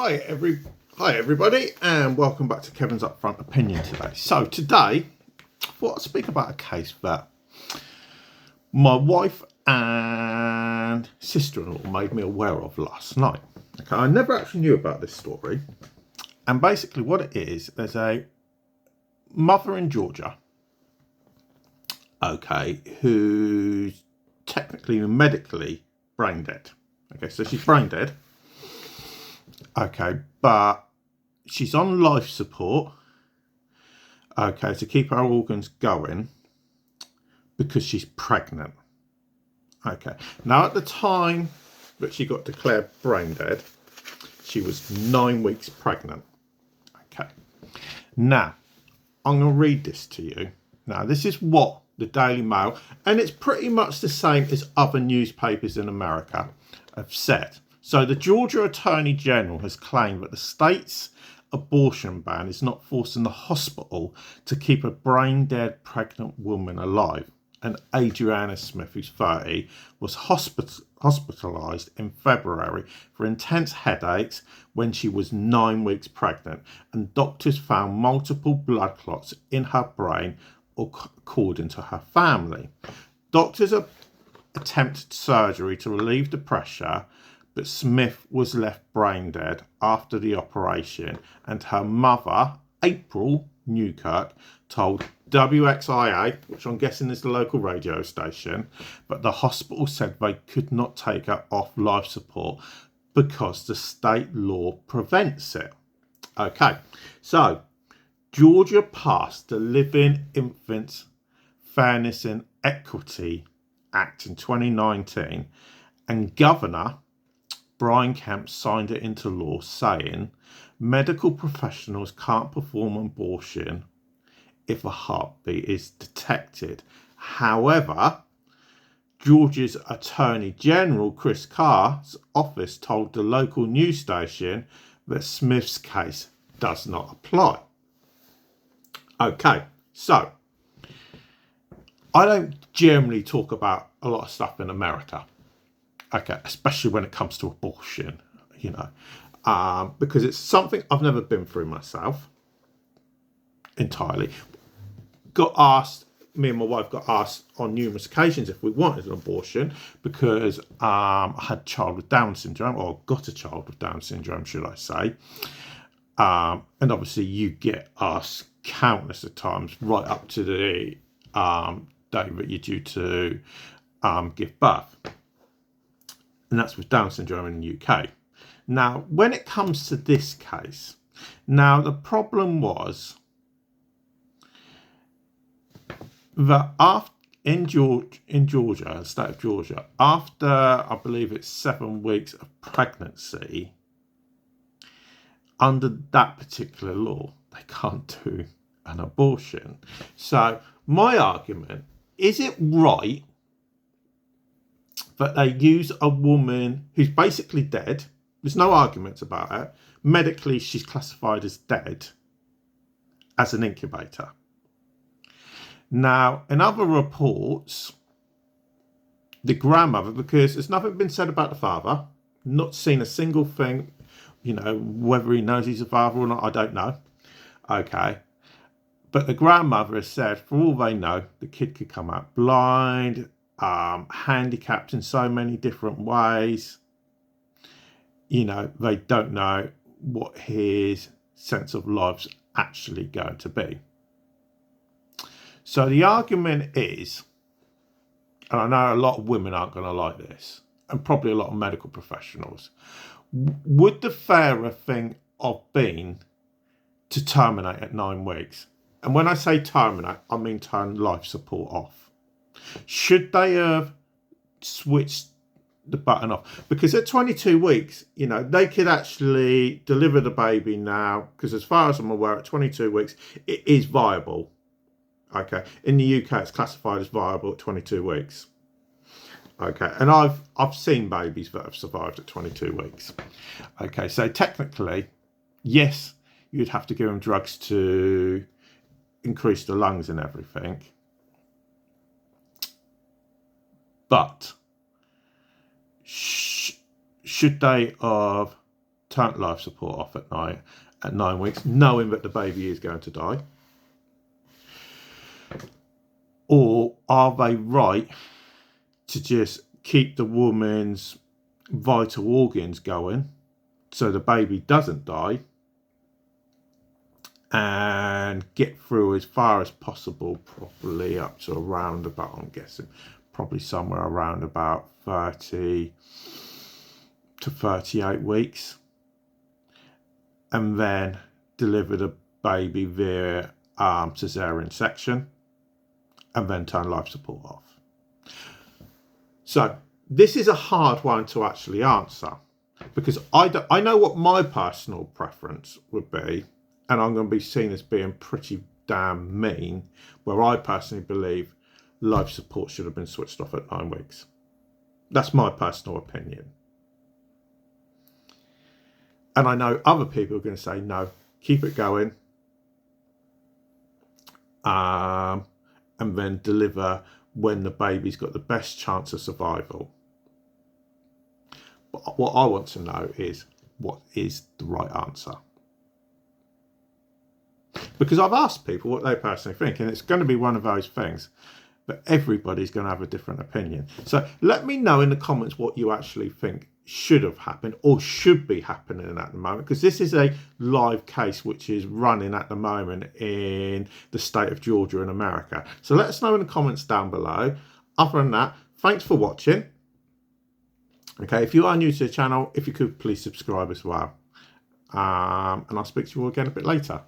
Hi everybody, and welcome back to Kevin's Upfront Opinion today. So today, I thought I'd speak about a case that my wife and sister-in-law made me aware of last night. Okay, I never actually knew about this story, and basically what it is, there's a mother in Georgia, okay, who's technically and medically brain dead. Okay, so she's brain dead. Okay, but she's on life support, okay, to keep her organs going because she's pregnant. Okay, now at the time that she got declared brain dead, she was 9 weeks pregnant. Okay, now I'm going to read this to you. Now, this is what the Daily Mail, and it's pretty much the same as other newspapers in America, have said. So the Georgia Attorney General has claimed that the state's abortion ban is not forcing the hospital to keep a brain-dead pregnant woman alive. And Adriana Smith, who's 30, was hospitalised in February for intense headaches when she was 9 weeks pregnant, and doctors found multiple blood clots in her brain, according to her family. Doctors attempted surgery to relieve the pressure, but Smith was left brain dead after the operation, and her mother, April Newkirk, told WXIA, which I'm guessing is the local radio station, but the hospital said they could not take her off life support because the state law prevents it. Okay, so Georgia passed the Living Infants Fairness and Equity Act in 2019, and Governor Brian Kemp signed it into law, saying medical professionals can't perform abortion if a heartbeat is detected. However, Georgia's Attorney General Chris Carr's office told the local news station that Smith's case does not apply. Okay, so I don't generally talk about a lot of stuff in America. Okay, especially when it comes to abortion, you know, because it's something I've never been through myself entirely. Me and my wife got asked on numerous occasions if we wanted an abortion because I had a child with Down syndrome, or got a child with Down syndrome, should I say. And obviously you get asked countless of times right up to the day that you're due to give birth. And that's with Down syndrome in the UK. Now, when it comes to this case, now the problem was that in Georgia, the state of Georgia, after I believe it's 7 weeks of pregnancy, under that particular law, they can't do an abortion. So my argument, is it right that they use a woman who's basically dead? There's no arguments about it. Medically, she's classified as dead, as an incubator. Now, in other reports, the grandmother, because there's nothing been said about the father, not seen a single thing, you know, whether he knows he's a father or not, I don't know. Okay. But the grandmother has said, for all they know, the kid could come out blind, handicapped in so many different ways. You know, they don't know what his sense of life's actually going to be. So the argument is, and I know a lot of women aren't going to like this, and probably a lot of medical professionals, would the fairer thing have been to terminate at 9 weeks? And when I say terminate, I mean turn life support off. Should they have switched the button off? Because at 22 weeks, you know, they could actually deliver the baby now, because as far as I'm aware, at 22 weeks, it is viable. Okay. In the UK, it's classified as viable at 22 weeks. Okay. And I've seen babies that have survived at 22 weeks. Okay. So technically, yes, you'd have to give them drugs to increase the lungs and everything. But should they have turn life support off at night at 9 weeks, knowing that the baby is going to die? Or are they right to just keep the woman's vital organs going so the baby doesn't die and get through as far as possible, probably up to around about, I'm guessing, probably somewhere around about 30 to 38 weeks, and then deliver the baby via cesarean section, and then turn life support off? So this is a hard one to actually answer, because I know what my personal preference would be, and I'm going to be seen as being pretty damn mean, where I personally believe life support should have been switched off at 9 weeks. That's my personal opinion. And I know other people are going to say, no, keep it going, and then deliver when the baby's got the best chance of survival. But what I want to know is, what is the right answer? Because I've asked people what they personally think, and it's going to be one of those things that everybody's going to have a different opinion. So let me know in the comments what you actually think should have happened or should be happening at the moment, because this is a live case which is running at the moment in the state of Georgia in America. So let us know in the comments down below. Other than that, thanks for watching. Okay, if you are new to the channel, if you could please subscribe as well. And I'll speak to you all again a bit later.